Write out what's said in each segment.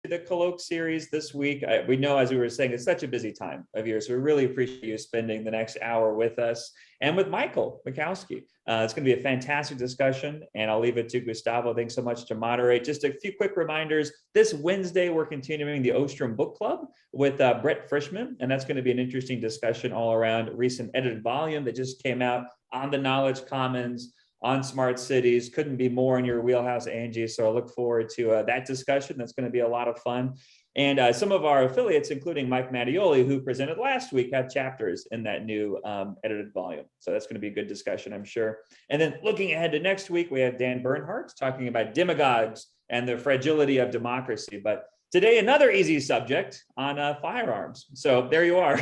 the Colloquium series this week. We know, as we were saying, it's such a busy time of year, so we really appreciate you spending the next hour with us and with Michael Makowsky. It's going to be a fantastic discussion, and I'll leave it to Gustavo. Thanks so much to moderate. Just a few quick reminders. This Wednesday, we're continuing the Ostrom Book Club with Brett Frischman, and that's going to be an interesting discussion all around recent edited volume that just came out on the Knowledge Commons, on smart cities. Couldn't be more in your wheelhouse, Angie. So I look forward to that discussion. That's going to be a lot of fun. And some of our affiliates, including Mike Mattioli, who presented last week, have chapters in that new edited volume. So that's going to be a good discussion, I'm sure. And then looking ahead to next week, we have Dan Bernhardt talking about demagogues and the fragility of democracy. But today, another easy subject on firearms. So there you are.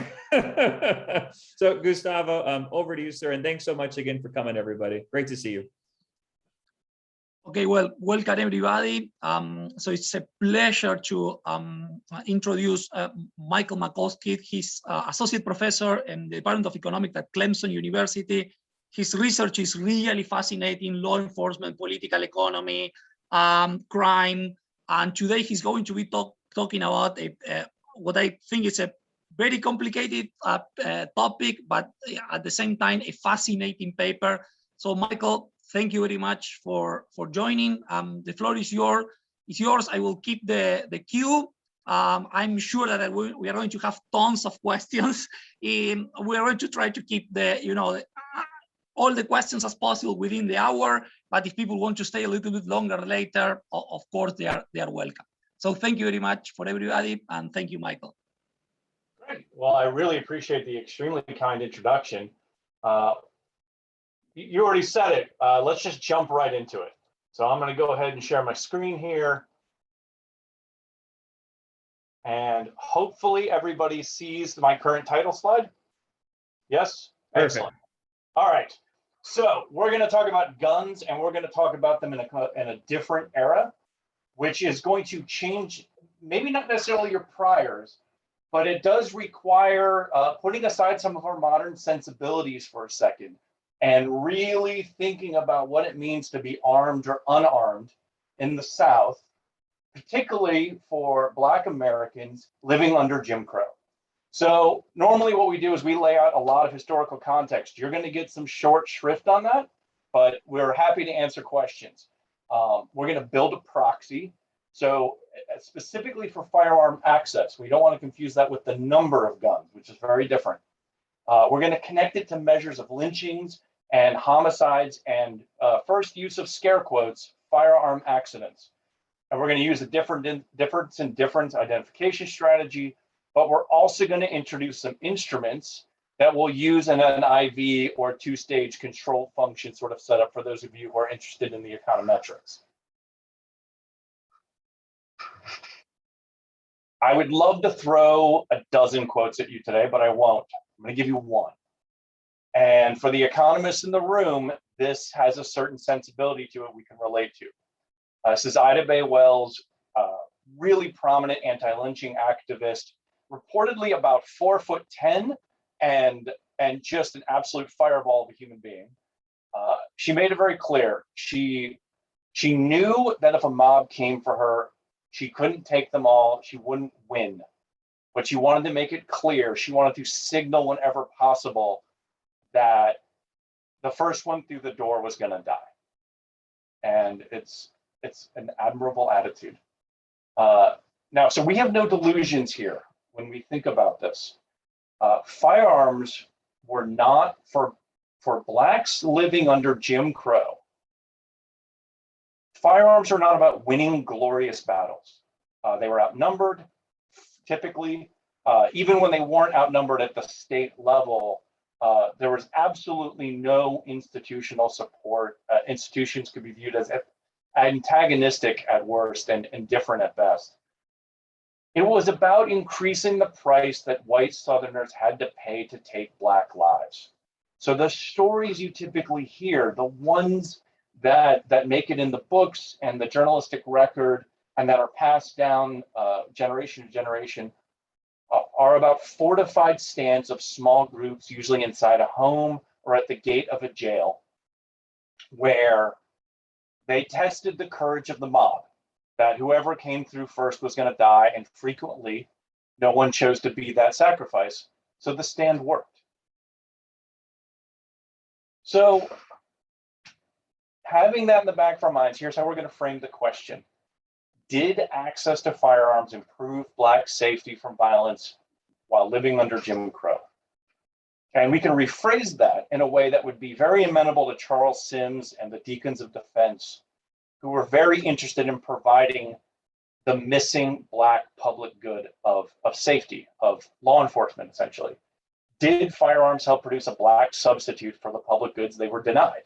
So Gustavo, over to you, sir. And thanks so much again for coming, everybody. Great to see you. Okay, well, welcome everybody. So it's a pleasure to introduce Michael Makowsky. He's associate professor in the Department of Economics at Clemson University. His research is really fascinating: law enforcement, political economy, crime. And today he's going to be talking about what I think is a very complicated topic, but at the same time, a fascinating paper. So Michael, thank you very much for joining. The floor is yours. I will keep the queue. I'm sure that we are going to have tons of questions. We are going to try to keep all the questions as possible within the hour. But if people want to stay a little bit longer later, of course they are welcome. So thank you very much for everybody, and thank you, Michael. Great. Well, I really appreciate the extremely kind introduction. You already said it. Let's just jump right into it. So I'm going to go ahead and share my screen here. And hopefully everybody sees my current title slide. Yes? Excellent. All right. So we're going to talk about guns, and we're going to talk about them in a different era, which is going to change, maybe not necessarily your priors, but it does require putting aside some of our modern sensibilities for a second and really thinking about what it means to be armed or unarmed in the South, particularly for Black Americans living under Jim Crow. So normally what we do is we lay out a lot of historical context. You're going to get some short shrift on that, but we're happy to answer questions. We're going to build a proxy. So specifically for firearm access, we don't want to confuse that with the number of guns, which is very different. We're going to connect it to measures of lynchings and homicides and first use of scare quotes, firearm accidents. And we're going to use a difference in difference identification strategy, but we're also going to introduce some instruments that we'll use in an IV or two-stage control function sort of setup for those of you who are interested in the econometrics. I would love to throw a dozen quotes at you today, but I won't. I'm going to give you one. And for the economists in the room, this has a certain sensibility to it we can relate to. This is Ida Bay Wells, really prominent anti-lynching activist, reportedly about 4'10" and just an absolute fireball of a human being. She made it very clear. She knew that if a mob came for her, she couldn't take them all. She wouldn't win. But she wanted to make it clear. She wanted to signal whenever possible that the first one through the door was going to die. And it's an admirable attitude. Now, so we have no delusions here when we think about this. Firearms were not for Blacks living under Jim Crow. Firearms are not about winning glorious battles. They were outnumbered, typically. Even when they weren't outnumbered at the state level, there was absolutely no institutional support. Institutions could be viewed as antagonistic at worst and indifferent at best. It was about increasing the price that white Southerners had to pay to take Black lives. So the stories you typically hear, the ones that make it in the books and the journalistic record and that are passed down generation to generation, are about fortified stands of small groups, usually inside a home or at the gate of a jail, where they tested the courage of the mob. that whoever came through first was going to die, and frequently no one chose to be that sacrifice. So the stand worked. So having that in the back of our minds, here's how we're going to frame the question. Did access to firearms improve Black safety from violence while living under Jim Crow? And we can rephrase that in a way that would be very amenable to Charles Sims and the Deacons of Defense, who were very interested in providing the missing Black public good of safety, of law enforcement, essentially. Did firearms help produce a Black substitute for the public goods they were denied?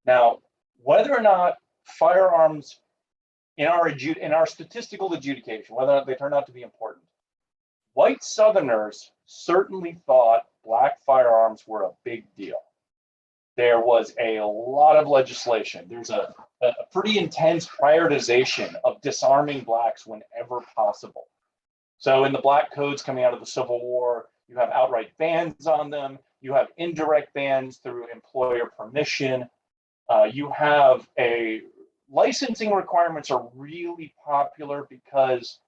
Now, whether or not firearms in our statistical adjudication, whether or not they turn out to be important, white Southerners certainly thought Black firearms were a big deal. There was a lot of legislation. There's a pretty intense prioritization of disarming Blacks whenever possible. So in the Black codes coming out of the Civil War, you have outright bans on them. You have indirect bans through employer permission. You have licensing requirements are really popular because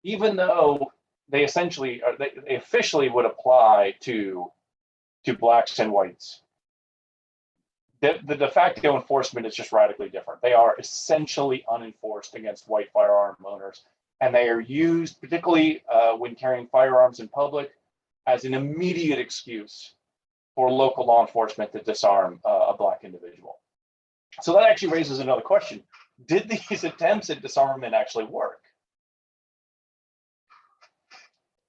even though they officially would apply to Blacks and whites, the de facto enforcement is just radically different. They are essentially unenforced against white firearm owners, and they are used, particularly when carrying firearms in public, as an immediate excuse for local law enforcement to disarm a Black individual. So that actually raises another question. Did these attempts at disarmament actually work?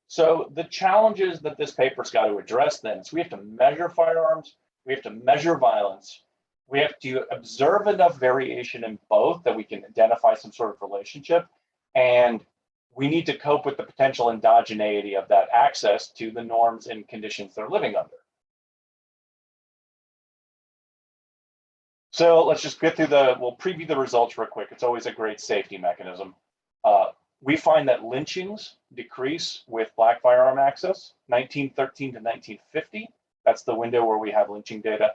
So the challenges that this paper's got to address then is we have to measure firearms, we have to measure violence, we have to observe enough variation in both that we can identify some sort of relationship, and we need to cope with the potential endogeneity of that access to the norms and conditions they're living under. So let's just get through we'll preview the results real quick. It's always a great safety mechanism. We find that lynchings decrease with Black firearm access, 1913 to 1950. That's the window where we have lynching data.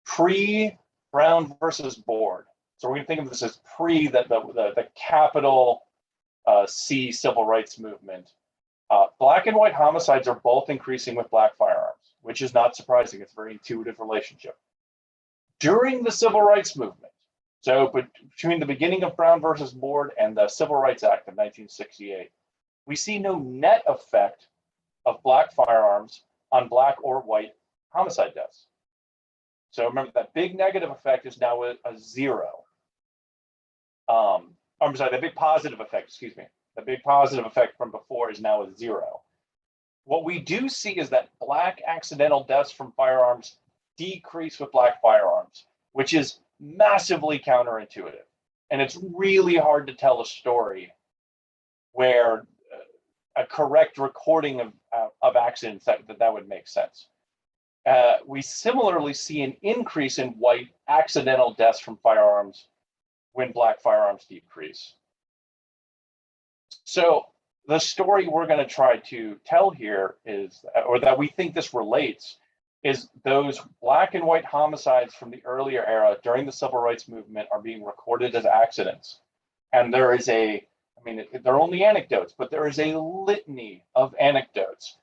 Pre-Brown versus Board. So we're going to think of this as the capital C civil rights movement. Black and white homicides are both increasing with Black firearms, which is not surprising. It's a very intuitive relationship. During the civil rights movement, so between the beginning of Brown versus Board and the Civil Rights Act of 1968, we see no net effect of Black firearms on Black or white homicide deaths. So remember, that big negative effect is now a zero. I'm sorry, the big positive effect, excuse me. The big positive effect from before is now a zero. What we do see is that Black accidental deaths from firearms decrease with Black firearms, which is massively counterintuitive. And it's really hard to tell a story where a correct recording of accidents that would make sense. We similarly see an increase in white accidental deaths from firearms when Black firearms decrease. So the story we're going to try to tell here is, or that we think this relates, is those Black and white homicides from the earlier era during the civil rights movement are being recorded as accidents. And there is they're only anecdotes, but there is a litany of anecdotes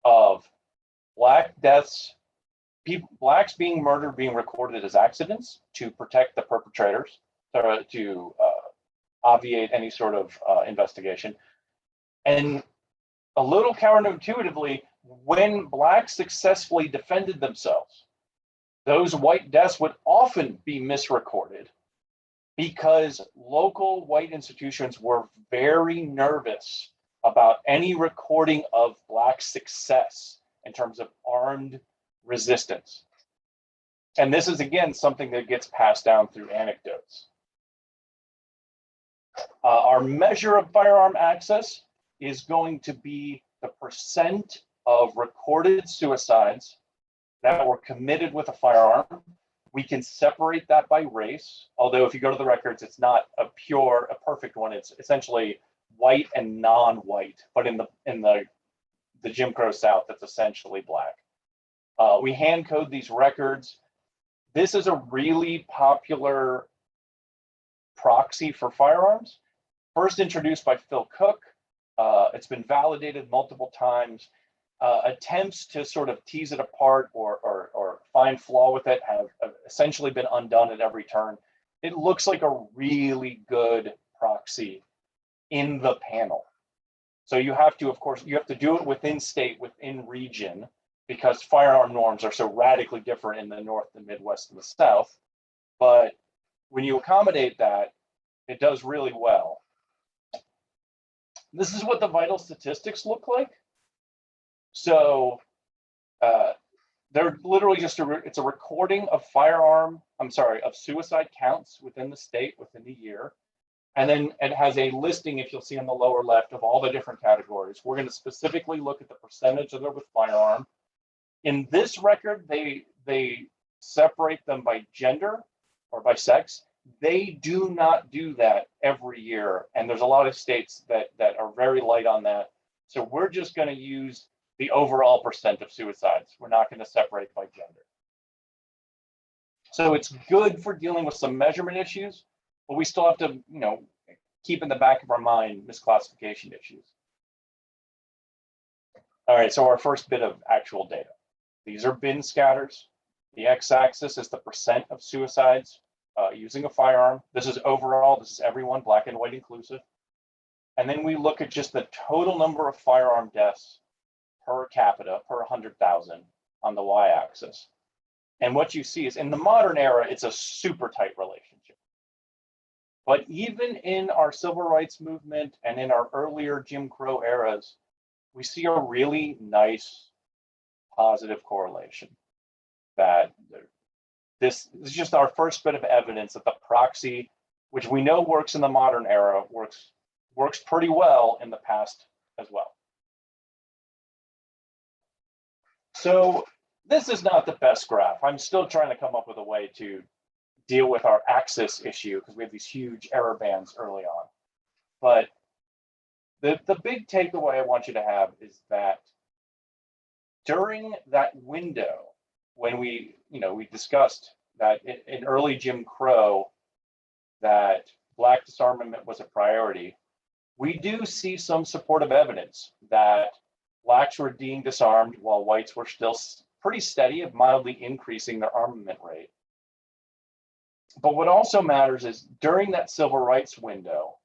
of Black deaths, Blacks being murdered being recorded as accidents to protect the perpetrators, to obviate any sort of investigation. And a little counterintuitively, when Blacks successfully defended themselves, those white deaths would often be misrecorded because local white institutions were very nervous about any recording of Black success in terms of armed resistance. And this is, again, something that gets passed down through anecdotes. Our measure of firearm access is going to be the percent of recorded suicides that were committed with a firearm. We can separate that by race, although if you go to the records, it's not a perfect one. It's essentially white and non-white, but in the Jim Crow South, it's essentially Black. We hand code these records. This is a really popular proxy for firearms, first introduced by Phil Cook. It's been validated multiple times. Attempts to sort of tease it apart or find flaw with it have essentially been undone at every turn. It looks like a really good proxy in the panel. So you have to, of course, you have to do it within state, within region, because firearm norms are so radically different in the North, the Midwest, and the South. But when you accommodate that, it does really well. This is what the vital statistics look like. So they're literally just it's a recording of of suicide counts within the state within the year. And then it has a listing, if you'll see on the lower left, of all the different categories. We're going to specifically look at the percentage that are with firearm. In this record, they separate them by gender or by sex. They do not do that every year. And there's a lot of states that are very light on that. So we're just going to use the overall percent of suicides. We're not going to separate by gender. So it's good for dealing with some measurement issues, but we still have to, keep in the back of our mind misclassification issues. All right, so our first bit of actual data. These are bin scatters. The x-axis is the percent of suicides using a firearm. This is overall, this is everyone, black and white inclusive. And then we look at just the total number of firearm deaths per capita, per 100,000 on the y-axis. And what you see is in the modern era, it's a super tight relationship. But even in our civil rights movement and in our earlier Jim Crow eras, we see a really nice positive correlation. That this is just our first bit of evidence that the proxy, which we know works in the modern era, works pretty well in the past as well. So this is not the best graph. I'm still trying to come up with a way to deal with our axis issue because we have these huge error bands early on. But the big takeaway I want you to have is that during that window, when we discussed that in early Jim Crow, that Black disarmament was a priority, we do see some supportive evidence that Blacks were being disarmed while whites were still pretty steady of mildly increasing their armament rate. But what also matters is during that civil rights window,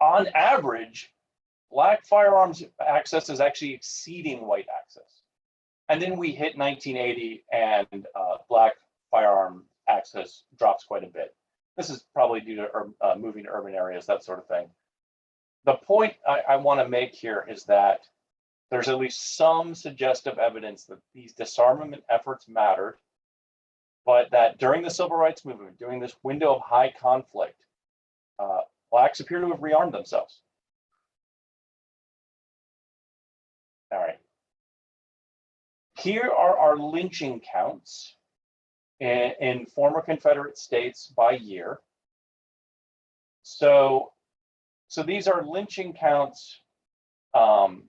on average, Black firearms access is actually exceeding white access. And then we hit 1980 and Black firearm access drops quite a bit. This is probably due to moving to urban areas, that sort of thing. The point I want to make here is that there's at least some suggestive evidence that these disarmament efforts mattered, but that during the civil rights movement, during this window of high conflict, Blacks appear to have rearmed themselves. All right. Here are our lynching counts in former Confederate states by year. So these are lynching counts from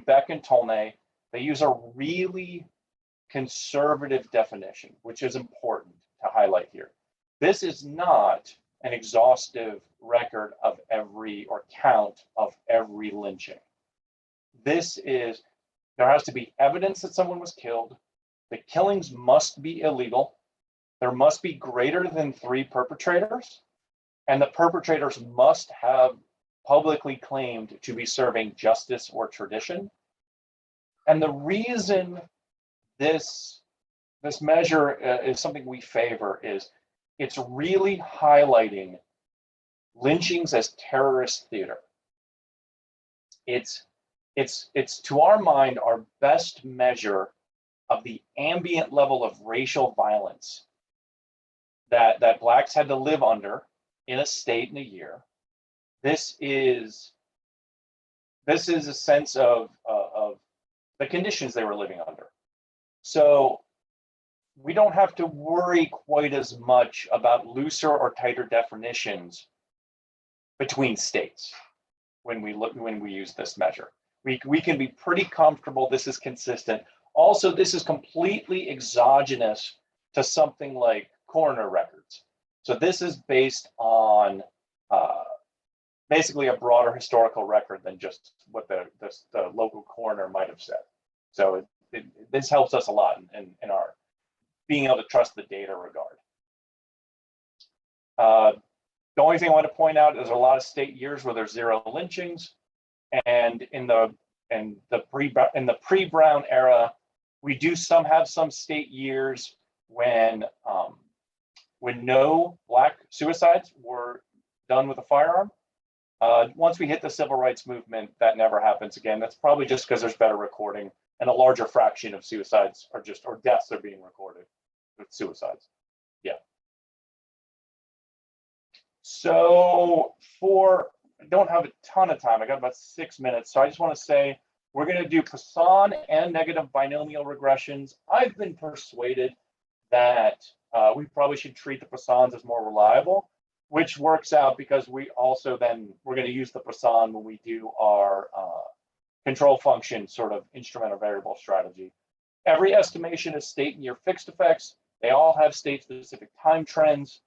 Beck and Tolnay. They use a really conservative definition, which is important to highlight here. This is not an exhaustive record of every or count of every lynching. There has to be evidence that someone was killed. The killings must be illegal. There must be greater than 3 perpetrators, and the perpetrators must have publicly claimed to be serving justice or tradition. And the reason this measure is something we favor is it's really highlighting lynchings as terrorist theater. It's to our mind our best measure of the ambient level of racial violence that Blacks had to live under in a state in a year. This is a sense of the conditions they were living under. So we don't have to worry quite as much about looser or tighter definitions between states when we use this measure. We can be pretty comfortable this is consistent Also, this is completely exogenous to something like coroner records. So this is based on basically a broader historical record than just what the local coroner might have said. So this helps us a lot in our being able to trust the data regard. The only thing I want to point out is a lot of state years where there's 0 lynchings, and in the pre-Brown era, we do have some state years when no Black suicides were done with a firearm. Once we hit the civil rights movement, that never happens again. That's probably just because there's better recording and a larger fraction of suicides or deaths are being recorded with suicides. Yeah. So I don't have a ton of time. I got about 6 minutes. So I just want to say, we're going to do Poisson and negative binomial regressions. I've been persuaded that we probably should treat the Poissons as more reliable, which works out because we're going to use the Poisson when we do our control function sort of instrumental variable strategy. Every estimation is state and year fixed effects. They all have state specific time trends.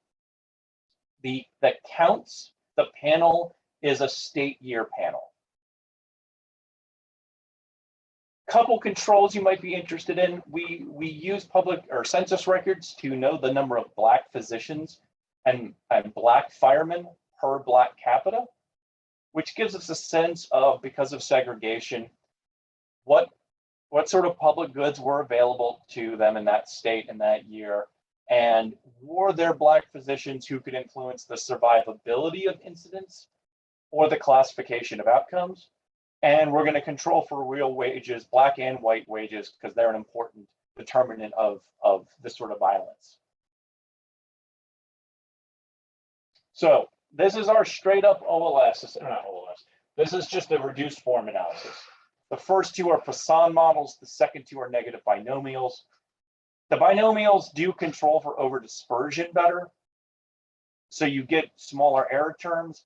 That counts, the panel is a state year panel. Couple controls you might be interested in. We use public or census records to know the number of Black physicians and Black firemen per Black capita, which gives us a sense of, because of segregation, what sort of public goods were available to them in that state in that year, and were there Black physicians who could influence the survivability of incidents or the classification of outcomes. And we're going to control for real wages, Black and white wages, because they're an important determinant of this sort of violence. So this is our straight up OLS, not OLS. This is just a reduced form analysis. The first two are Poisson models. The second two are negative binomials. The binomials do control for over dispersion better. So you get smaller error terms,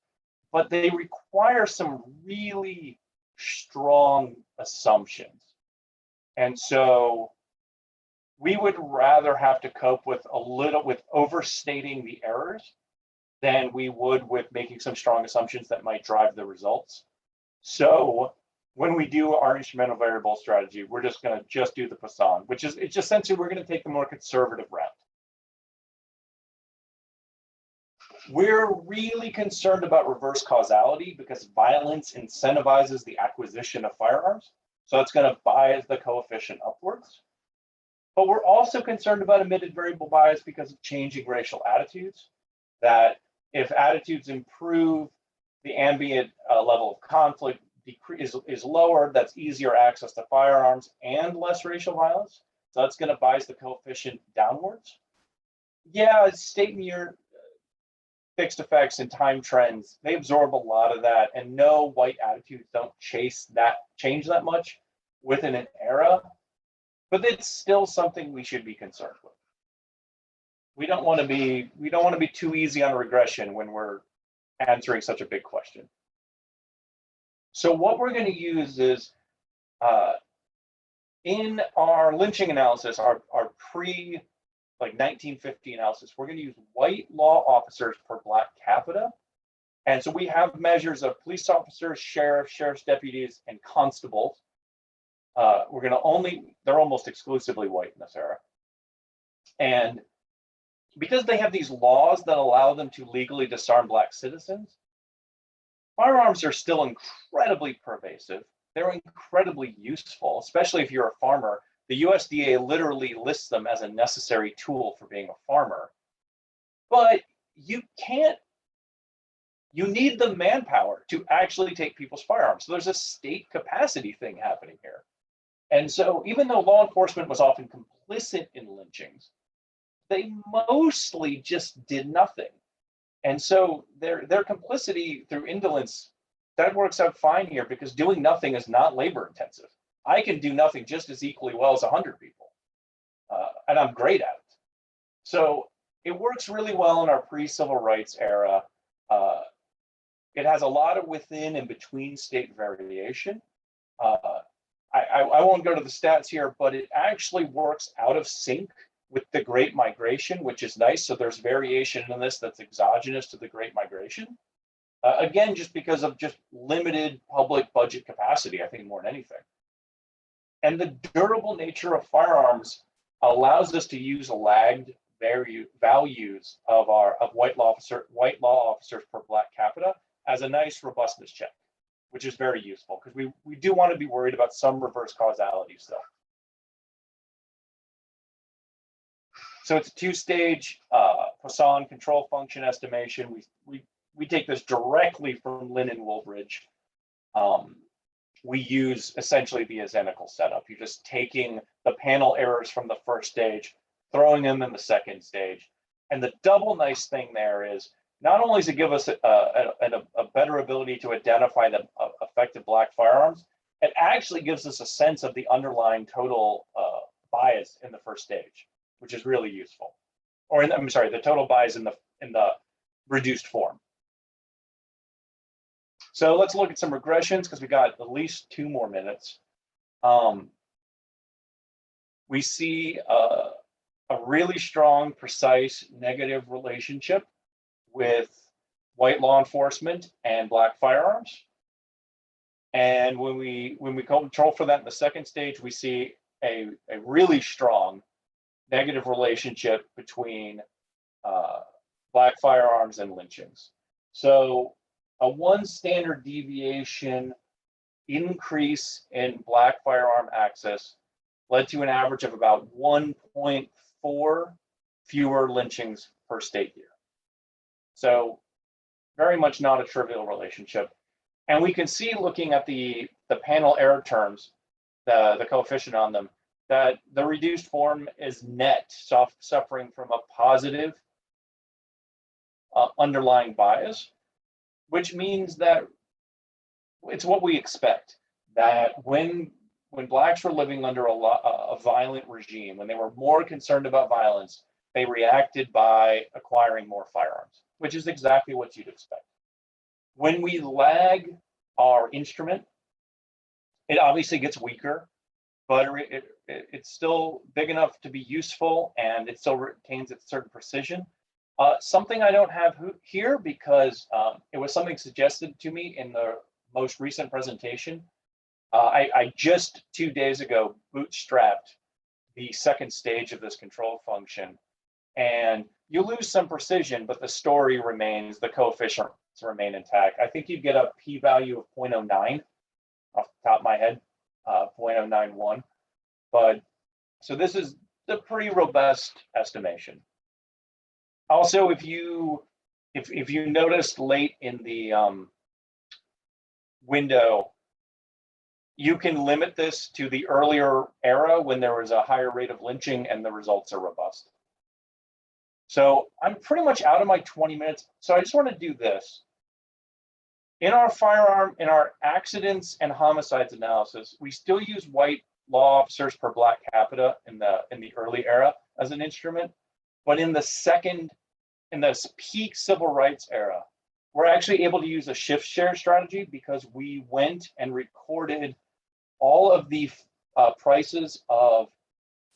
but they require some really strong assumptions. And so we would rather have to cope with overstating the errors than we would with making some strong assumptions that might drive the results. So when we do our instrumental variable strategy, we're just going to do the Poisson, which is, it's just essentially we're going to take the more conservative route. We're really concerned about reverse causality because violence incentivizes the acquisition of firearms. So it's going to bias the coefficient upwards. But we're also concerned about omitted variable bias because of changing racial attitudes, that if attitudes improve, the ambient level of conflict is lower, that's easier access to firearms and less racial violence. So that's going to bias the coefficient downwards. Yeah, state and year fixed effects and time trends, they absorb a lot of that, and no, white attitudes don't change that much within an era, but it's still something we should be concerned with. We don't want to be too easy on regression when we're answering such a big question. So what we're going to use is in our lynching analysis, our pre 1950 analysis, we're going to use white law officers per Black capita. And so we have measures of police officers, sheriff's deputies, and constables. They're almost exclusively white in this era. And because they have these laws that allow them to legally disarm Black citizens, firearms are still incredibly pervasive. They're incredibly useful, especially if you're a farmer. The USDA literally lists them as a necessary tool for being a farmer. But you need the manpower to actually take people's firearms. So there's a state capacity thing happening here. And so even though law enforcement was often complicit in lynchings, they mostly just did nothing. And so their complicity through indolence, that works out fine here because doing nothing is not labor intensive. I can do nothing just as equally well as 100 people, and I'm great at it. So it works really well in our pre-civil rights era. It has a lot of within and between state variation. I won't go to the stats here, but it actually works out of sync with the Great Migration, which is nice. So there's variation in this that's exogenous to the Great Migration. Again, just because of just limited public budget capacity, I think more than anything. And the durable nature of firearms allows us to use lagged values of white law officers per black capita as a nice robustness check, which is very useful because we do want to be worried about some reverse causality still. So it's a two-stage Poisson control function estimation. We take this directly from Lynn and Woolbridge. We use essentially the identical setup. You're just taking the panel errors from the first stage, throwing them in the second stage. And the double nice thing there is not only does it give us a better ability to identify the effective black firearms, it actually gives us a sense of the underlying total bias in the first stage, which is really useful. Or I'm sorry, the total bias in the reduced form. So let's look at some regressions because we got at least 2 more minutes. We see a really strong, precise negative relationship with white law enforcement and black firearms. And when we control for that in the second stage, we see a really strong negative relationship between black firearms and lynchings. So a 1 standard deviation increase in black firearm access led to an average of about 1.4 fewer lynchings per state year. So very much not a trivial relationship. And we can see, looking at the panel error terms, the coefficient on them, that the reduced form is net suffering from a positive underlying bias, which means that it's what we expect, that when blacks were living under a violent regime, when they were more concerned about violence, they reacted by acquiring more firearms, which is exactly what you'd expect. When we lag our instrument, it obviously gets weaker, but it's still big enough to be useful, and it still retains its certain precision. Something I don't have here because it was something suggested to me in the most recent presentation. I just 2 days ago bootstrapped the second stage of this control function, and you lose some precision, but the story remains, the coefficients remain intact. I think you get a p-value of 0.09 off the top of my head, 0.091. But so this is a pretty robust estimation. Also, if you noticed late in the window, you can limit this to the earlier era when there was a higher rate of lynching and the results are robust. So I'm pretty much out of my 20 minutes. So I just want to do this. In our accidents and homicides analysis, we still use white law officers per black capita in the early era as an instrument. But in this peak civil rights era, we're actually able to use a shift share strategy because we went and recorded all of the prices of,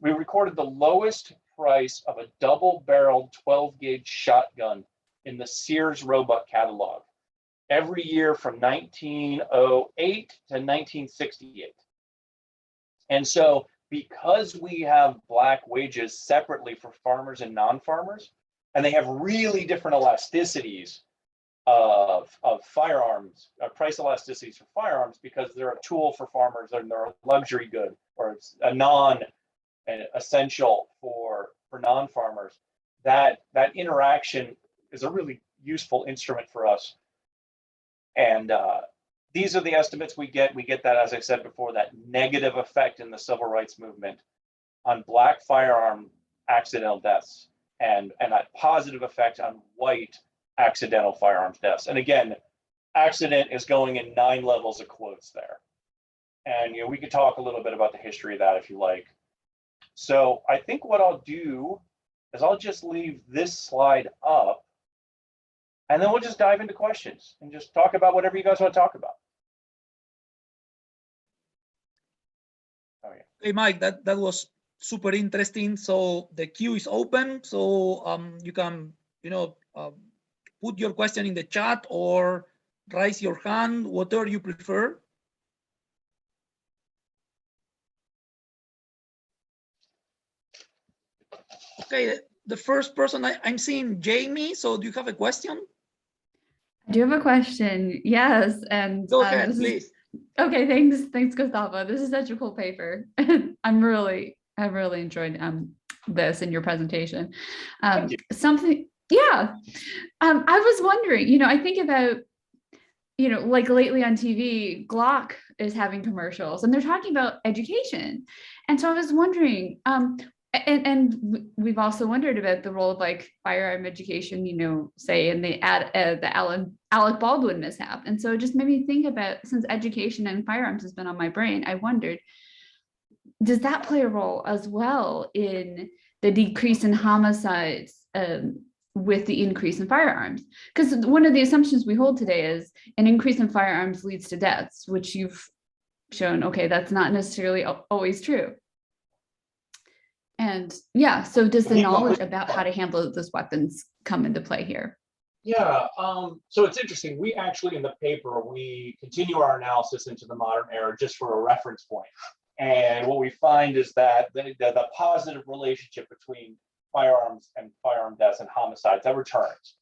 we recorded the lowest price of a double-barreled 12-gauge shotgun in the Sears Roebuck catalog every year from 1908 to 1968. And so because we have black wages separately for farmers and non-farmers, and they have really different elasticities of firearms, price elasticities for firearms, because they're a tool for farmers and they're a luxury good, or it's a non-essential for non-farmers. That interaction is a really useful instrument for us. And these are the estimates we get. We get that, as I said before, that negative effect in the civil rights movement on black firearm accidental deaths, and that positive effect on white accidental firearms deaths. And again, accident is going in 9 levels of quotes there. And we could talk a little bit about the history of that if you like. So I think what I'll do is I'll just leave this slide up, and then we'll just dive into questions and just talk about whatever you guys want to talk about. Oh yeah. Hey, Mike, that was super interesting. So the queue is open. So you can, put your question in the chat or raise your hand, whatever you prefer. Okay, the first person I'm seeing, Jamie. So do you have a question? I do have a question. Yes, and Go ahead, please. Okay, thanks, Gustavo. This is such a cool paper. I've really enjoyed this in your presentation. Thank you. Something, yeah. I was wondering, I think about, like lately on TV, Glock is having commercials and they're talking about education. And so I was wondering, and we've also wondered about the role of like firearm education, say in the Alec Baldwin mishap. And so it just made me think about, since education and firearms has been on my brain, I wondered, does that play a role as well in the decrease in homicides with the increase in firearms? Because one of the assumptions we hold today is an increase in firearms leads to deaths, which you've shown, okay, that's not necessarily always true. And yeah, so does the knowledge about how to handle those weapons come into play here? Yeah, so it's interesting. We actually, in the paper, we continue our analysis into the modern era just for a reference point. And what we find is that the positive relationship between firearms and firearm deaths and homicides that returns,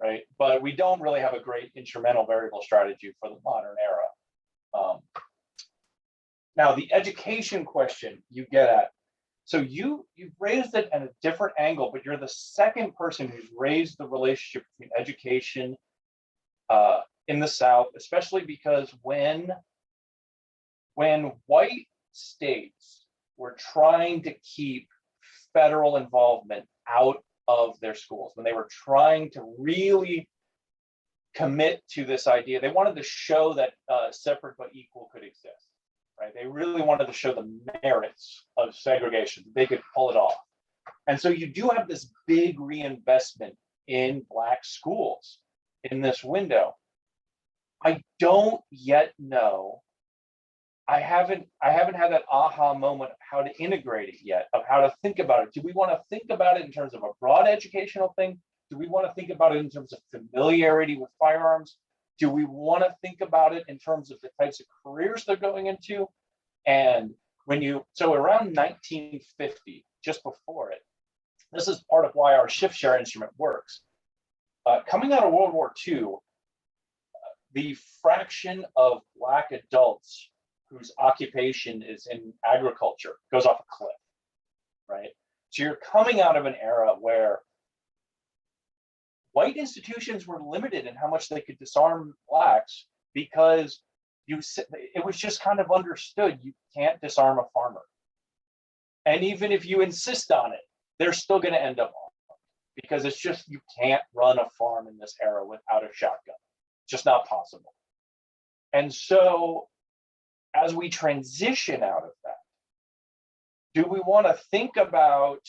right? But we don't really have a great instrumental variable strategy for the modern era. Now, the education question you get at, so you've raised it at a different angle, but you're the second person who's raised the relationship between education in the South, especially because when white states were trying to keep federal involvement out of their schools, when they were trying to really commit to this idea, they wanted to show that separate but equal could exist. Right? They really wanted to show the merits of segregation. They could pull it off. And so you do have this big reinvestment in Black schools in this window. I don't yet know. I haven't had that aha moment of how to integrate it yet, of how to think about it. Do we want to think about it in terms of a broad educational thing? Do we want to think about it in terms of familiarity with firearms? Do we want to think about it in terms of the types of careers they're going into? And so around 1950, just before it, this is part of why our shift share instrument works. Coming out of World War II, the fraction of Black adults whose occupation is in agriculture goes off a cliff, right? So you're coming out of an era where white institutions were limited in how much they could disarm Blacks because it was just kind of understood you can't disarm a farmer. And even if you insist on it, they're still going to end up on it because it's just, you can't run a farm in this era without a shotgun. It's just not possible. And so as we transition out of that, do we want to think about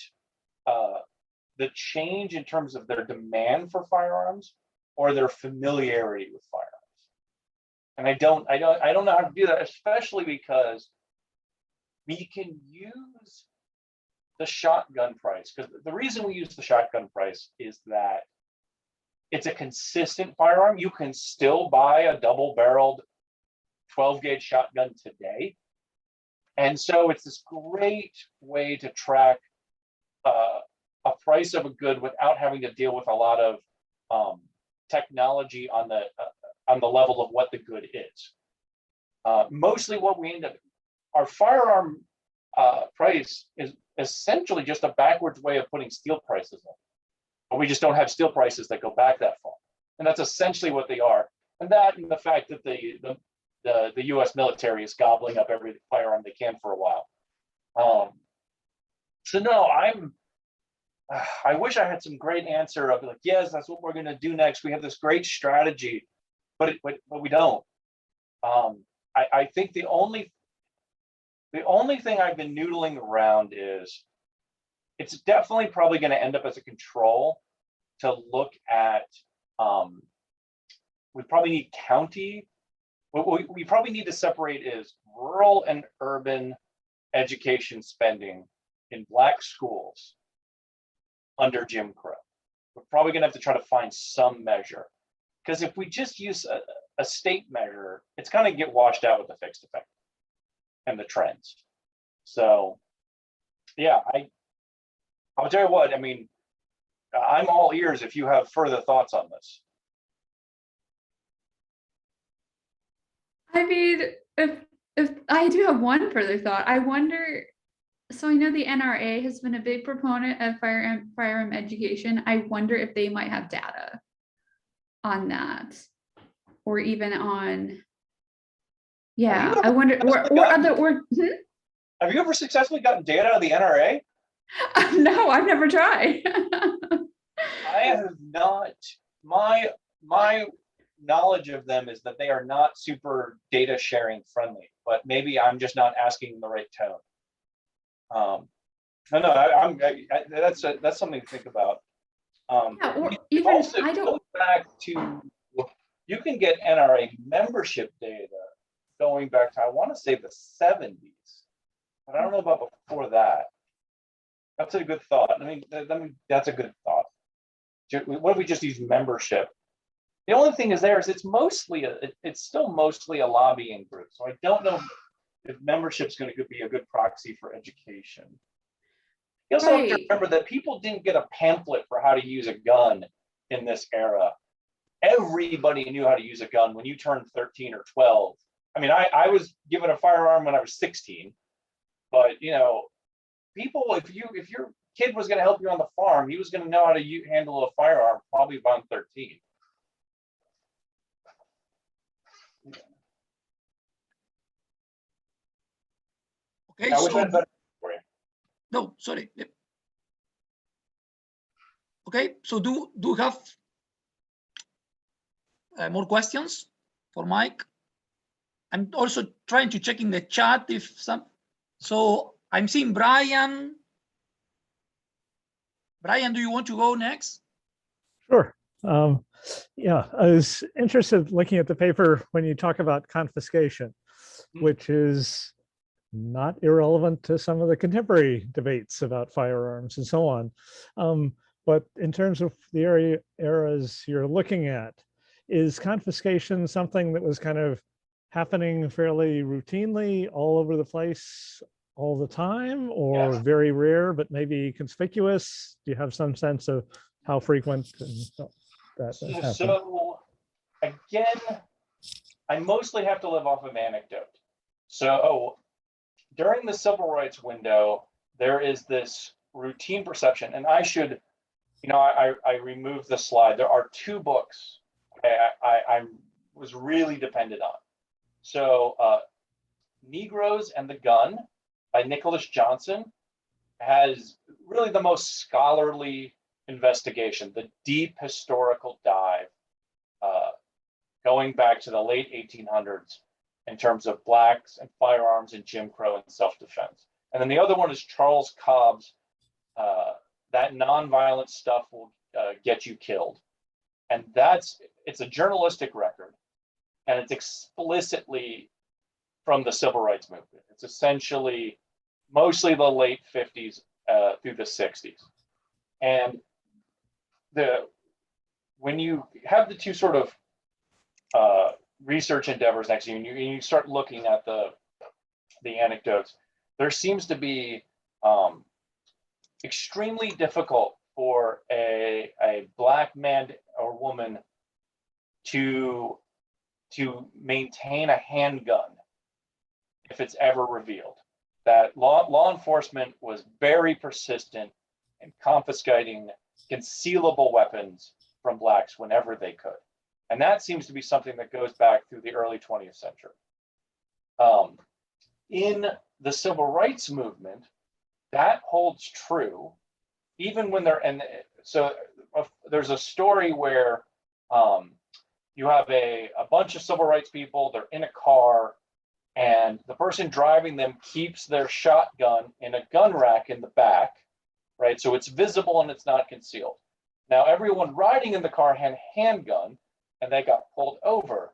the change in terms of their demand for firearms or their familiarity with firearms? And I don't know how to do that, especially because we can use the shotgun price. Because the reason we use the shotgun price is that it's a consistent firearm. You can still buy a double-barreled 12-gauge shotgun today. And so it's this great way to track a price of a good without having to deal with a lot of technology on the level of what the good is. Mostly what we end up, our firearm price is essentially just a backwards way of putting steel prices in. But we just don't have steel prices that go back that far. And that's essentially what they are. And that and the fact that the US military is gobbling up every firearm they can for a while. So no, I wish I had some great answer of like, yes, that's what we're going to do next. We have this great strategy, but we don't. I think the only thing I've been noodling around is it's definitely probably going to end up as a control to look at. We probably need county. What we probably need to separate is rural and urban education spending in Black schools under Jim Crow. We're probably going to have to try to find some measure, because if we just use a state measure, it's going to get washed out with the fixed effect and the trends. So, yeah, I'll tell you what, I mean, I'm all ears if you have further thoughts on this. I mean, if I do have one further thought, I wonder, so I know the NRA has been a big proponent of firearm education. I wonder if they might have data on that, or even on, yeah, I wonder, Have you ever successfully gotten data out of the NRA? No, I've never tried. I have not. My knowledge of them is that they are not super data sharing friendly, but maybe I'm just not asking the right tone. That's something to think about. Yeah, or even also, I don't go back to, you can get NRA membership data going back to, I want to say, the 70s, but I don't know about before that. That's a good thought. I mean, that's a good thought. What if we just use membership? The only thing is it's still mostly a lobbying group. So I don't know if membership is going to be a good proxy for education. You also have to remember that people didn't get a pamphlet for how to use a gun in this era. Everybody knew how to use a gun when you turned 13 or 12. I mean, I was given a firearm when I was 16, but you know, people, if your kid was going to help you on the farm, he was going to know how to handle a firearm probably around 13. Okay, so for you. No, sorry. Yep. Okay, so do you have more questions for Mike? I'm also trying to check in the chat if some. So I'm seeing Brian. Brian, do you want to go next? Sure. Yeah, I was interested looking at the paper when you talk about confiscation, which is not irrelevant to some of the contemporary debates about firearms and so on. But in terms of the eras you're looking at, is confiscation something that was kind of happening fairly routinely all over the place all the time, or very rare but maybe conspicuous? Do you have some sense of how frequent that happened? So again, I mostly have to live off of anecdote. So during the civil rights window, there is this routine perception, and I should, I removed the slide. There are two books I was really dependent on. So Negroes and the Gun by Nicholas Johnson has really the most scholarly investigation, the deep historical dive, going back to the late 1800s in terms of blacks and firearms and Jim Crow and self-defense. And then the other one is Charles Cobb's That Nonviolent Stuff Will Get You Killed. And it's a journalistic record, and it's explicitly from the civil rights movement. It's essentially mostly the late 50s through the 60s. And when you have the two sort of research endeavors next to you, and you start looking at the anecdotes, there seems to be extremely difficult for a black man or woman to maintain a handgun if it's ever revealed. That law enforcement was very persistent in confiscating concealable weapons from blacks whenever they could. And that seems to be something that goes back through the early 20th century. In the civil rights movement, that holds true, even when there's a story where you have a bunch of civil rights people, they're in a car, and the person driving them keeps their shotgun in a gun rack in the back, right? So it's visible and it's not concealed. Now, everyone riding in the car had a handgun, and they got pulled over.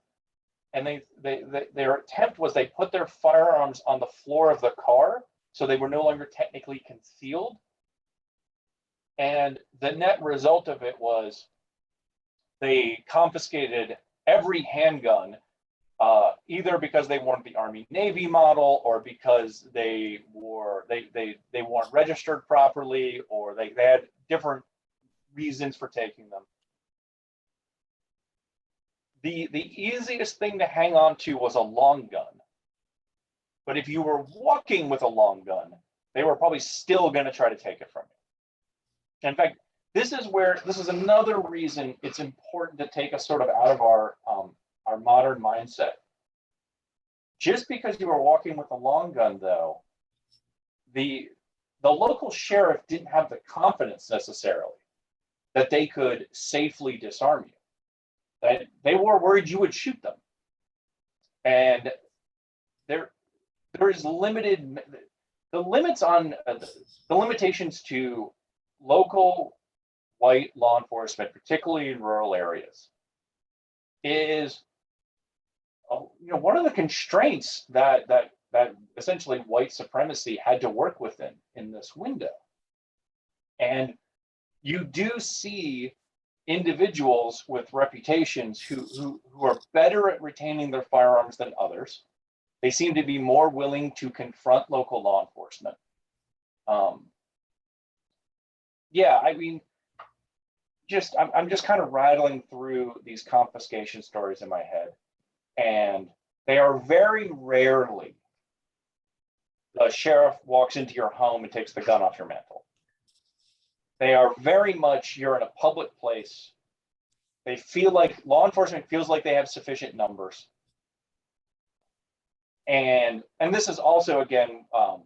And their attempt was they put their firearms on the floor of the car so they were no longer technically concealed. And the net result of it was they confiscated every handgun, either because they weren't the Army Navy model, or because they weren't registered properly, or they had different reasons for taking them. The easiest thing to hang on to was a long gun. But if you were walking with a long gun, they were probably still going to try to take it from you. In fact, this is another reason it's important to take us sort of out of our modern mindset. Just because you were walking with a long gun, though, the local sheriff didn't have the confidence necessarily that they could safely disarm you. That they were worried you would shoot them. And there is limited, the limitations to local white law enforcement, particularly in rural areas, is one of the constraints that essentially white supremacy had to work within in this window. And you do see individuals with reputations who are better at retaining their firearms than others. They seem to be more willing to confront local law enforcement. Yeah, I mean, I'm just kind of rattling through these confiscation stories in my head, and they are very rarely the sheriff walks into your home and takes the gun off your mantle. They are very much, you're in a public place. They feel like, law enforcement feels like they have sufficient numbers. And this is also, again, how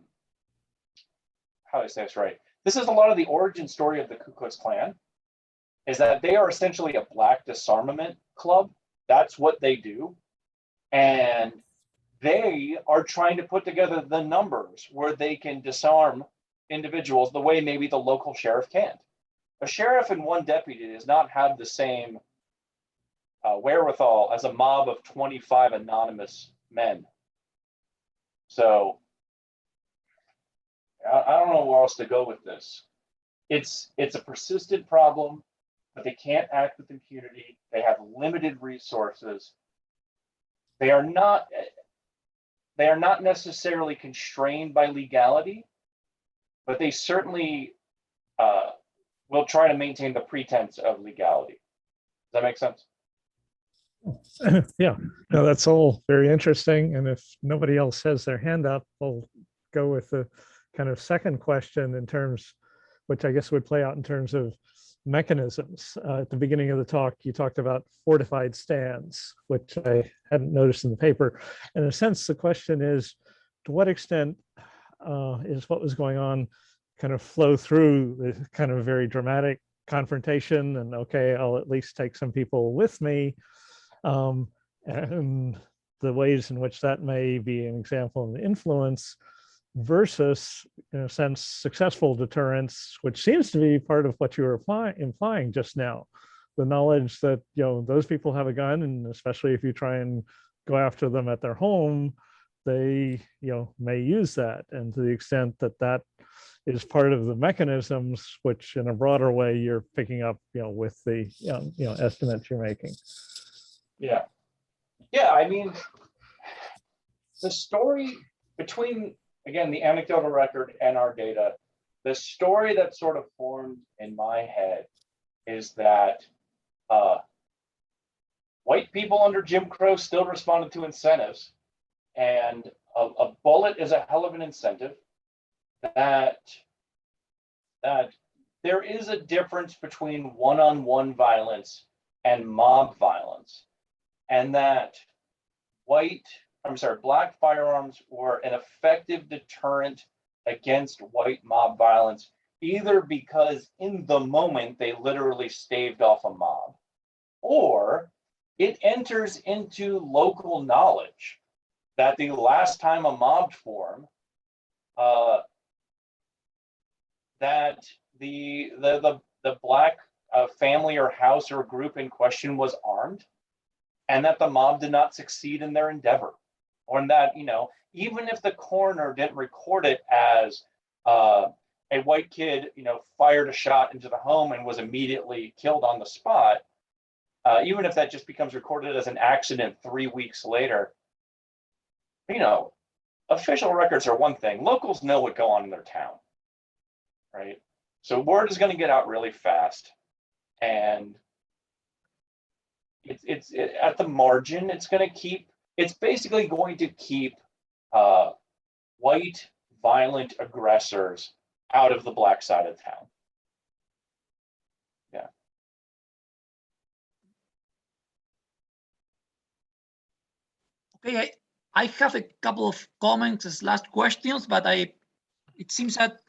do I say this right? This is a lot of the origin story of the Ku Klux Klan, is that they are essentially a black disarmament club. That's what they do. And they are trying to put together the numbers where they can disarm individuals the way maybe the local sheriff can't. A sheriff and one deputy does not have the same wherewithal as a mob of 25 anonymous men. So I don't know where else to go with this. It's a persistent problem, but they can't act with impunity. They have limited resources. They are not necessarily constrained by legality, but they certainly will try to maintain the pretense of legality. Does that make sense? Yeah, no, that's all very interesting. And if nobody else has their hand up, we'll go with the kind of second question in terms, which I guess would play out in terms of mechanisms. At the beginning of the talk, you talked about fortified stands, which I hadn't noticed in the paper. In a sense, the question is, to what extent is what was going on kind of flow through the kind of very dramatic confrontation and, okay, I'll at least take some people with me, and the ways in which that may be an example of influence versus, in a sense, successful deterrence, which seems to be part of what you were implying just now. The knowledge that, those people have a gun, and especially if you try and go after them at their home, they, may use that. And to the extent that that is part of the mechanisms, which in a broader way you're picking up, with the, estimates you're making. Yeah. Yeah, I mean, the story between, again, the anecdotal record and our data, the story that sort of formed in my head is that white people under Jim Crow still responded to incentives, and a bullet is a hell of an incentive. That there is a difference between one-on-one violence and mob violence, and that black firearms were an effective deterrent against white mob violence, either because in the moment they literally staved off a mob, or it enters into local knowledge that the last time a mob formed, that the black family or house or group in question was armed, and that the mob did not succeed in their endeavor, or that, even if the coroner didn't record it as a white kid, fired a shot into the home and was immediately killed on the spot, even if that just becomes recorded as an accident 3 weeks later, official records are one thing. Locals know what go on in their town, right? So word is going to get out really fast, and it's at the margin. It's basically going to keep white violent aggressors out of the black side of town. Yeah. Okay, I have a couple of comments as last questions, but it seems that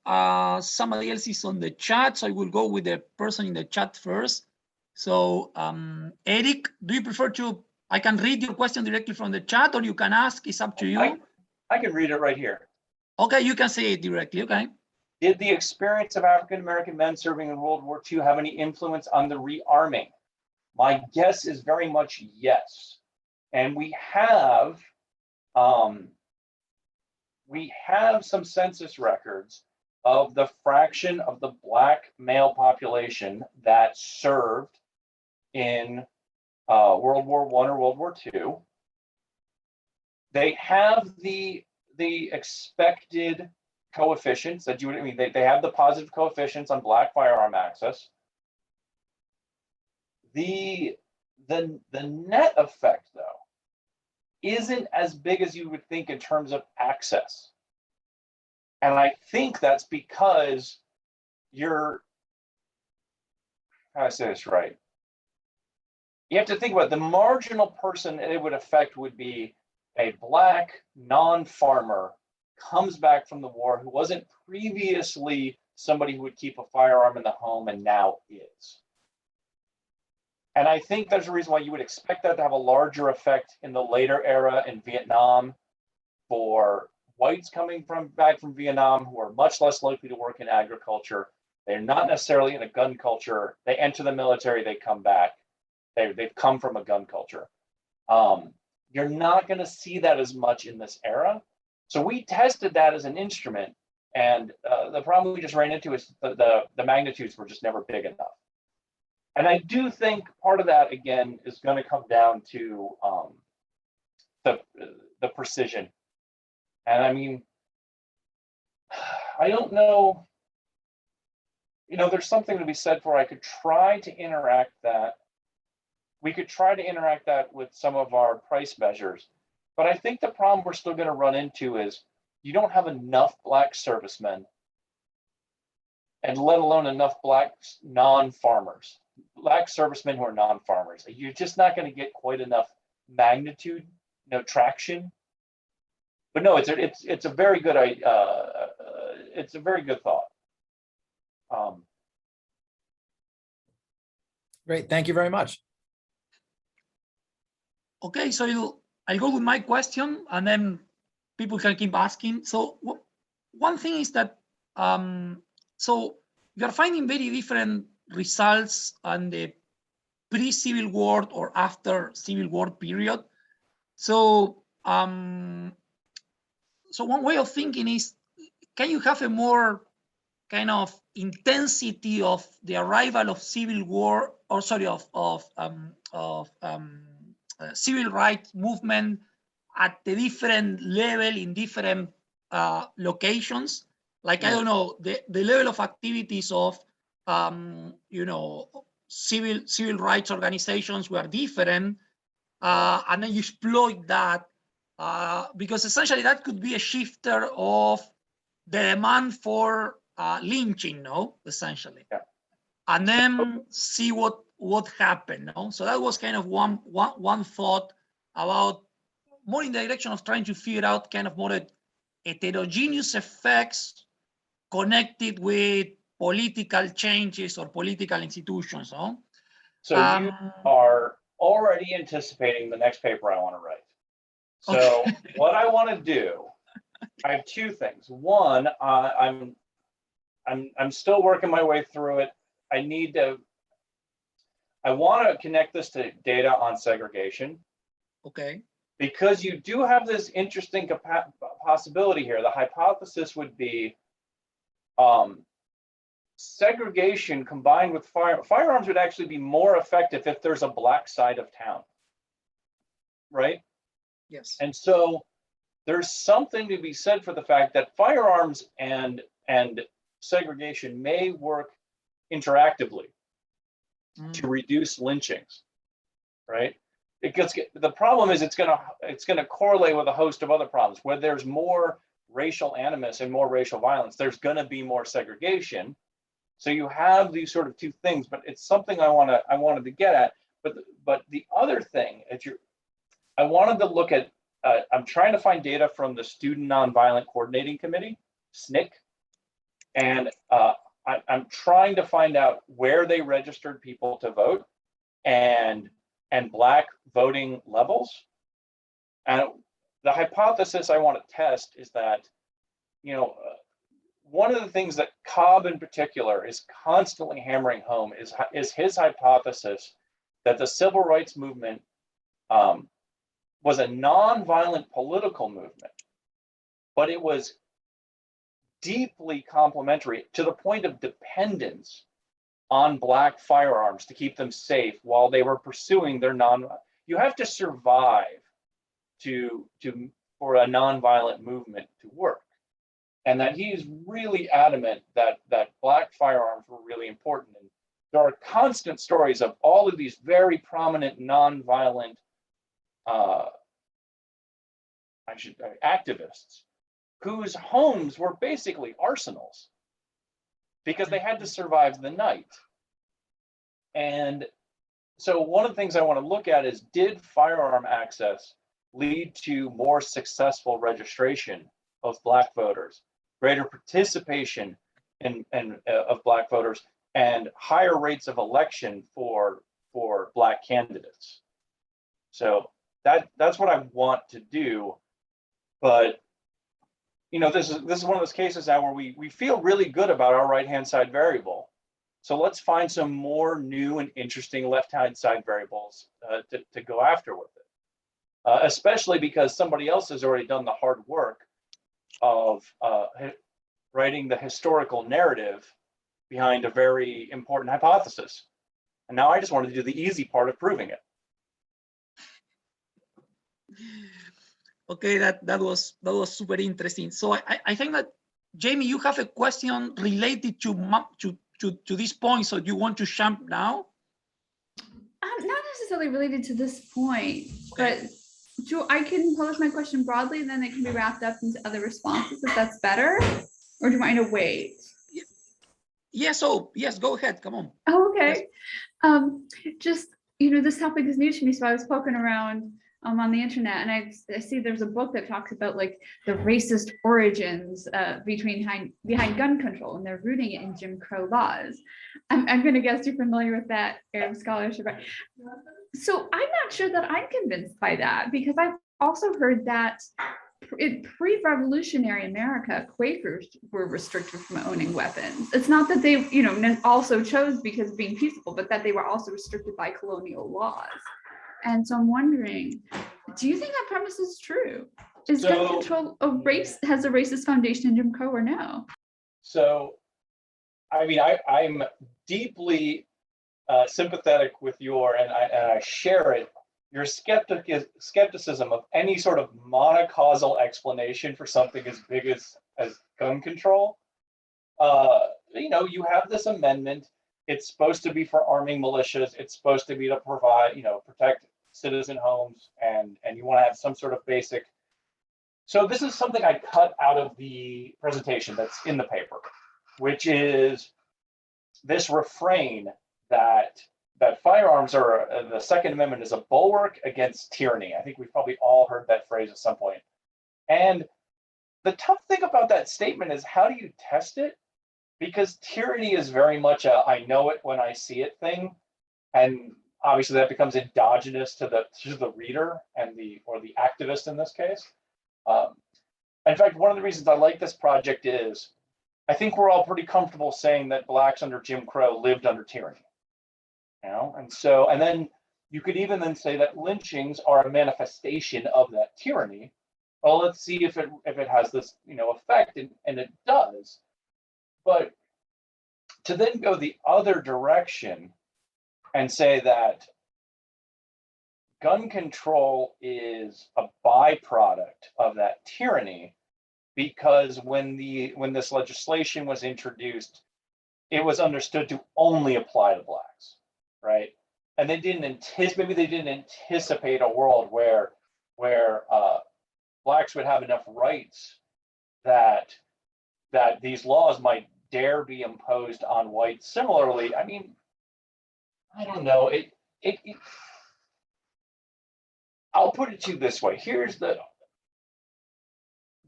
somebody else is on the chat, so I will go with the person in the chat first. So Eric, do you prefer I can read your question directly from the chat, or you can ask, it's up to you. I can read it right here. Okay, you can say it directly, okay. Did the experience of African-American men serving in World War II have any influence on the rearming? My guess is very much yes. And we have some census records of the fraction of the Black male population that served in World War I or World War II. They have the expected coefficients that they have the positive coefficients on Black firearm access. The net effect, though, isn't as big as you would think in terms of access. And I think that's because how do I say this right? You have to think about the marginal person it would affect would be a Black non-farmer comes back from the war who wasn't previously somebody who would keep a firearm in the home and now is. And I think there's a reason why you would expect that to have a larger effect in the later era in Vietnam for whites coming back from Vietnam who are much less likely to work in agriculture. They're not necessarily in a gun culture. They enter the military, they come back. They've come from a gun culture. You're not going to see that as much in this era. So we tested that as an instrument, and the problem we just ran into is the magnitudes were just never big enough. And I do think part of that, again, is going to come down to the precision. And I mean, I don't know, there's something to be said for I could try to interact that. We could try to interact that with some of our price measures. But I think the problem we're still going to run into is you don't have enough Black servicemen, and let alone enough Black non-farmers, Black servicemen who are non-farmers. You're just not going to get quite enough magnitude, traction. But no, it's a very good it's a very good thought. Great, thank you very much. Okay, so I'll go with my question, and then people can keep asking. So one thing is that, so you're finding very different results on the pre-Civil War or after Civil War period. So, so one way of thinking is, can you have a more kind of intensity of the arrival of Civil War, or sorry, civil rights movement at a different level in different locations? Like, I don't know, the level of activities of, civil rights organizations were different, and then you exploit that, because essentially that could be a shifter of the demand for lynching, essentially. Yeah. And then see what happened. So that was kind of one thought about, more in the direction of trying to figure out kind of more heterogeneous effects connected with political changes or political institutions. So you are already anticipating the next paper I want to write. So what I want to do, I have two things. One, I'm still working my way through it. I want to connect this to data on segregation. Okay. because you do have this interesting possibility here. The hypothesis would be segregation combined with firearms would actually be more effective if there's a black side of town, right? Yes. And so there's something to be said for the fact that firearms and segregation may work interactively to reduce lynchings, right? Because the problem is it's gonna correlate with a host of other problems. Where there's more racial animus and more racial violence, there's gonna be more segregation. So you have these sort of two things, but it's something I wanted to get at. But the other thing, I wanted to look at. I'm trying to find data from the Student Nonviolent Coordinating Committee, SNCC, and I'm trying to find out where they registered people to vote and Black voting levels. And the hypothesis I want to test is that, one of the things that Cobb in particular is constantly hammering home is his hypothesis that the civil rights movement was a nonviolent political movement, but it was deeply complementary to the point of dependence on Black firearms to keep them safe while they were pursuing their you have to survive for a nonviolent movement to work. And that he's really adamant that Black firearms were really important. And there are constant stories of all of these very prominent nonviolent activists whose homes were basically arsenals because they had to survive the night. And so one of the things I want to look at is, did firearm access lead to more successful registration of Black voters, greater participation of Black voters, and higher rates of election for Black candidates? So that's what I want to do. But this is one of those cases now where we feel really good about our right-hand side variable. So let's find some more new and interesting left-hand side variables to go after with it, especially because somebody else has already done the hard work of writing the historical narrative behind a very important hypothesis. And now I just wanted to do the easy part of proving it. Okay, that was super interesting. So I think that, Jamie, you have a question related to this point. So do you want to jump now? Not necessarily related to this point, but I can pose my question broadly, and then it can be wrapped up into other responses if that's better. Or do you want me to wait? Yeah, so yes, go ahead. Come on. Oh, okay. Yes. Just, this topic is new to me, so I was poking around on the internet, and I see there's a book that talks about like the racist origins behind gun control, and they're rooting it in Jim Crow laws. I'm going to guess you're familiar with that Arab scholarship, right? So I'm not sure that I'm convinced by that, because I've also heard that in pre-revolutionary America, Quakers were restricted from owning weapons. It's not that they, also chose because of being peaceable, but that they were also restricted by colonial laws. And so I'm wondering, do you think that premise is true? Is gun control has a racist foundation in Jim Crow, or no? So, I mean, I'm deeply sympathetic with and I share it, your skepticism of any sort of monocausal explanation for something as big as gun control. You have this amendment. It's supposed to be for arming militias. It's supposed to be to provide, protect citizen homes, and you want to have some sort of basic. So this is something I cut out of the presentation that's in the paper, which is this refrain that firearms are, the Second Amendment is a bulwark against tyranny. I think we've probably all heard that phrase at some point. And the tough thing about that statement is, how do you test it? Because tyranny is very much a I know it when I see it thing. And obviously that becomes endogenous to the reader or the activist in this case. In fact, one of the reasons I like this project is I think we're all pretty comfortable saying that Blacks under Jim Crow lived under tyranny. And then You could even then say that lynchings are a manifestation of that tyranny. Well, let's see if it has this, effect, and it does. But to then go the other direction and say that gun control is a byproduct of that tyranny, because when this legislation was introduced, it was understood to only apply to blacks, right? And maybe they didn't anticipate a world where blacks would have enough rights that these laws might dare be imposed on whites. Similarly, I mean, I don't know. I'll put it to you this way. Here's the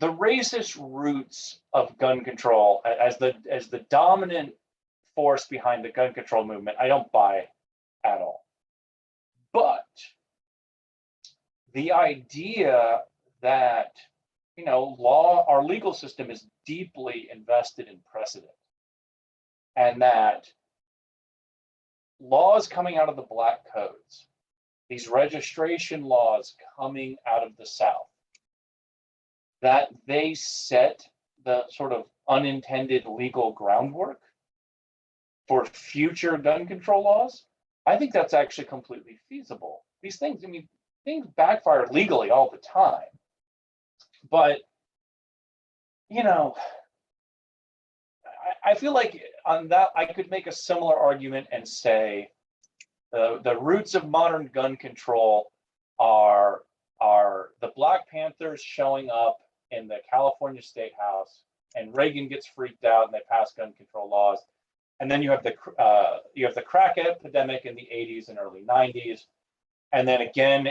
racist roots of gun control as the dominant force behind the gun control movement, I don't buy at all. But the idea that our legal system is deeply invested in precedent, and that laws coming out of the black codes, these registration laws coming out of the South, that they set the sort of unintended legal groundwork for future gun control laws, I think that's actually completely feasible. These things, things backfire legally all the time. But, I feel like on that, I could make a similar argument and say the roots of modern gun control are the Black Panthers showing up in the California State House, and Reagan gets freaked out and they pass gun control laws. And then you have the crack epidemic in the 80s and early 90s. And then again,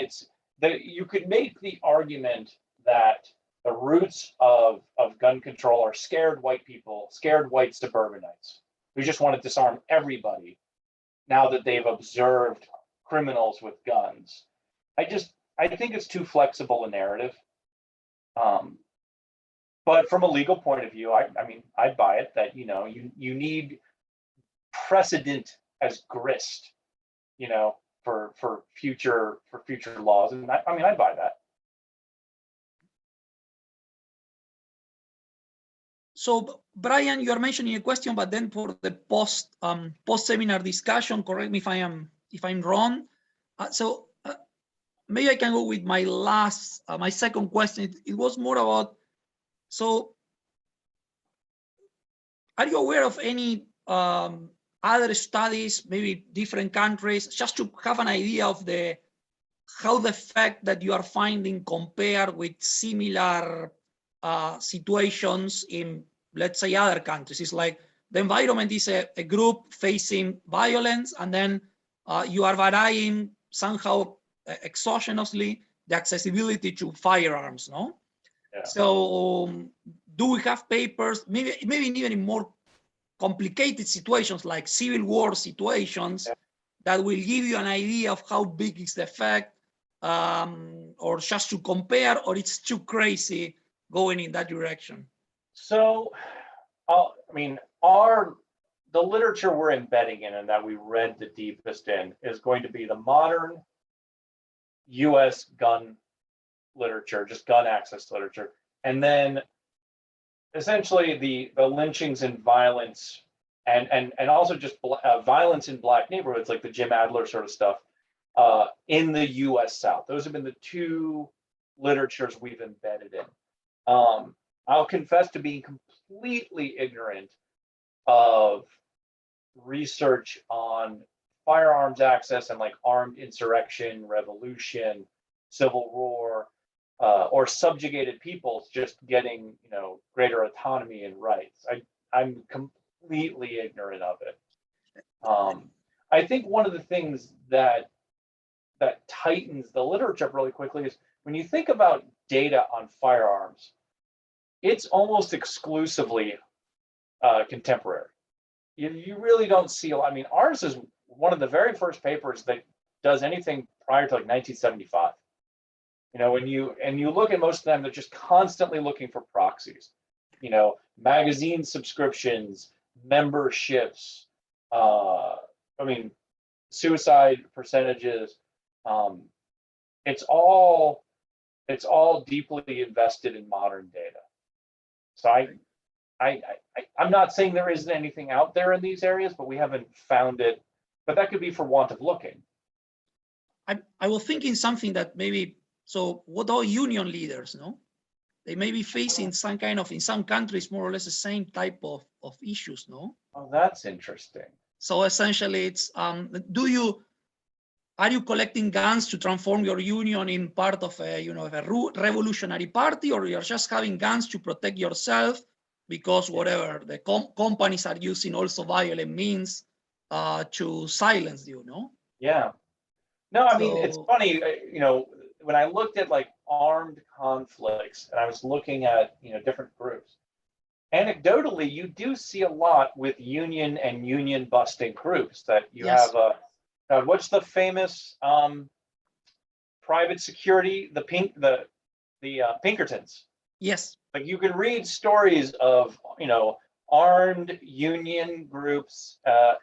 you could make the argument that the roots of gun control are scared white people, scared white suburbanites who just want to disarm everybody now that they've observed criminals with guns. I think it's too flexible a narrative. But from a legal point of view, I buy it that you need precedent as grist, for future laws, and I buy that. So Brian, you are mentioning a question, but then for the post seminar discussion, correct me if I'm wrong. Maybe I can go with my second question. It was more about, so are you aware of any other studies, maybe different countries, just to have an idea of how the fact that you are finding compared with similar situations in, let's say, other countries? It's like the environment is a group facing violence, and then you are varying somehow exogenously the accessibility to firearms, no? Yeah. So do we have papers, maybe even in more complicated situations like civil war situations, that will give you an idea of how big is the effect, or just to compare, or it's too crazy going in that direction? So, the literature we're embedding in and that we read the deepest in is going to be the modern US gun literature, just gun access literature. And then essentially the lynchings and violence and also just violence in Black neighborhoods, like the Jim Adler sort of stuff in the US South. Those have been the two literatures we've embedded in. I'll confess to being completely ignorant of research on firearms access and like armed insurrection, revolution, civil war, or subjugated peoples just getting, greater autonomy and rights. I'm completely ignorant of it. I think one of the things that tightens the literature up really quickly is when you think about data on firearms, it's almost exclusively contemporary. You really don't see a lot. Ours is one of the very first papers that does anything prior to like 1975. When you look at most of them, they're just constantly looking for proxies. Magazine subscriptions, memberships, suicide percentages, it's all deeply invested in modern data. So I'm not saying there isn't anything out there in these areas, but we haven't found it. But that could be for want of looking. I was thinking something that maybe, so what are union leaders, no? They may be facing some kind of, in some countries, more or less the same type of issues, no? Oh, that's interesting. So essentially it's, are you collecting guns to transform your union in part of a, a revolutionary party, or you're just having guns to protect yourself because whatever, the companies are using also violent means to silence you, no? Yeah. No, I mean, it's funny, when I looked at like armed conflicts and I was looking at, different groups, anecdotally, you do see a lot with union and union busting groups that you have, what's the famous private security, the Pinkertons. Yes. Like you can read stories of, armed union groups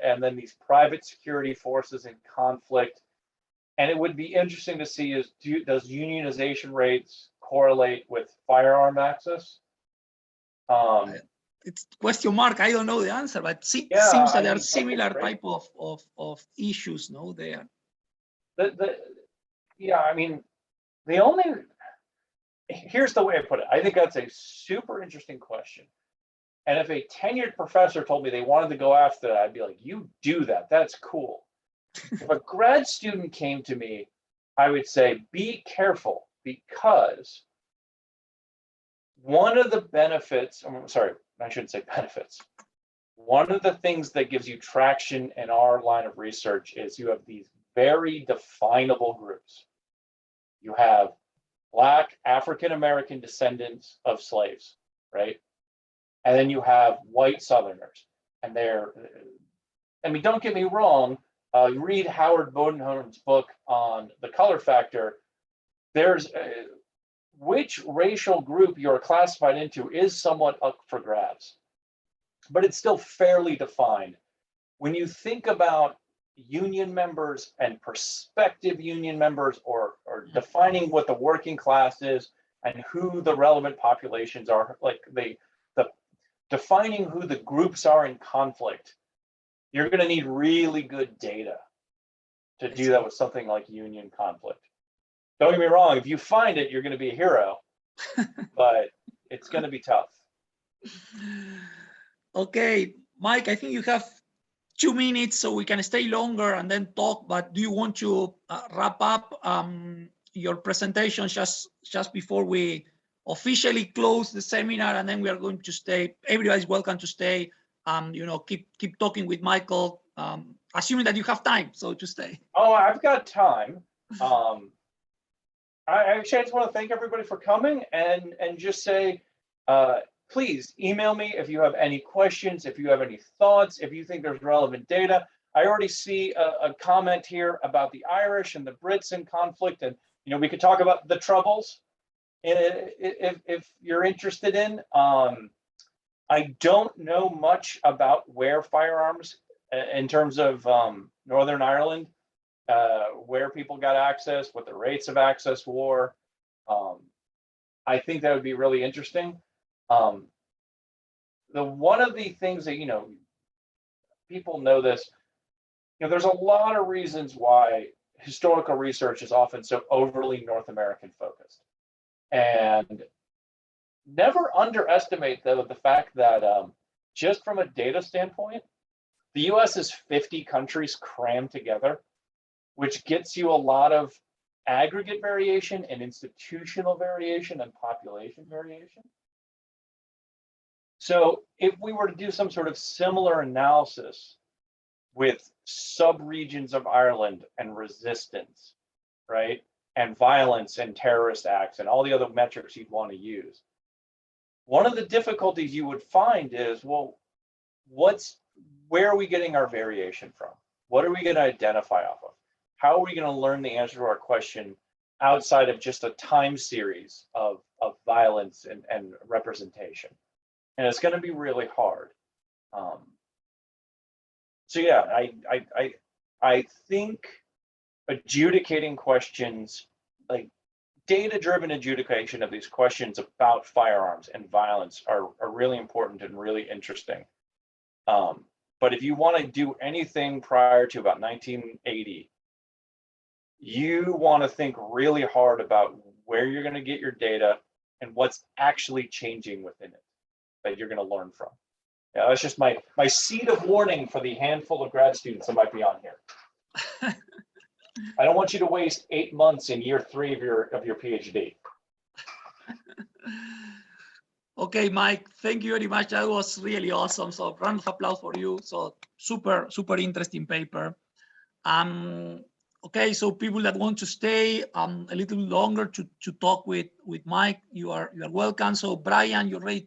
and then these private security forces in conflict. And it would be interesting to see does unionization rates correlate with firearm access? It's question mark. I don't know the answer, but seems that there are similar type of issues, no, there. Here's the way I put it. I think that's a super interesting question. And if a tenured professor told me they wanted to go after that, I'd be like, you do that. That's cool. If a grad student came to me, I would say, be careful, because one of the benefits, I shouldn't say benefits. One of the things that gives you traction in our line of research is you have these very definable groups. You have Black African-American descendants of slaves, right? And then you have white Southerners. And don't get me wrong, you read Howard Bodenholm's book on the color factor, there's which racial group you're classified into is somewhat up for grabs, but it's still fairly defined. When you think about union members and prospective union members, or defining what the working class is and who the relevant populations are, like the defining who the groups are in conflict, you're going to need really good data to do that with something like union conflict. Don't get me wrong, if you find it, you're going to be a hero, but it's going to be tough. Okay, Mike, I think you have 2 minutes, so we can stay longer and then talk, but do you want to wrap up your presentation just before we officially close the seminar, and then we are going to stay, everybody's welcome to stay, keep talking with Michael, assuming that you have time, so to stay. Oh, I've got time. I just want to thank everybody for coming and just say, please email me if you have any questions, if you have any thoughts, if you think there's relevant data. I already see a comment here about the Irish and the Brits in conflict, and we could talk about the Troubles if you're interested in. I don't know much about where firearms, in terms of Northern Ireland, where people got access, what the rates of access were. I think that would be really interesting. One of the things that, people know this, there's a lot of reasons why historical research is often so overly North American focused. And never underestimate, though, the fact that just from a data standpoint, the US is 50 countries crammed together, which gets you a lot of aggregate variation and institutional variation and population variation. So if we were to do some sort of similar analysis with sub-regions of Ireland and resistance, right, and violence and terrorist acts and all the other metrics you'd want to use, one of the difficulties you would find is, well, where are we getting our variation from? What are we going to identify off of? How are we going to learn the answer to our question outside of just a time series of violence and representation? And it's going to be really hard. So yeah, I think adjudicating questions, like data-driven adjudication of these questions about firearms and violence are really important and really interesting. But if you want to do anything prior to about 1980, you want to think really hard about where you're going to get your data and what's actually changing within it that you're going to learn from. Yeah, that's just my seed of warning for the handful of grad students that might be on here. I don't want you to waste 8 months in year 3 of your PhD. Okay, Mike, thank you very much. That was really awesome. So round of applause for you. So super interesting paper. Okay, so people that want to stay a little longer to talk with Mike, you are welcome. So Brian, you already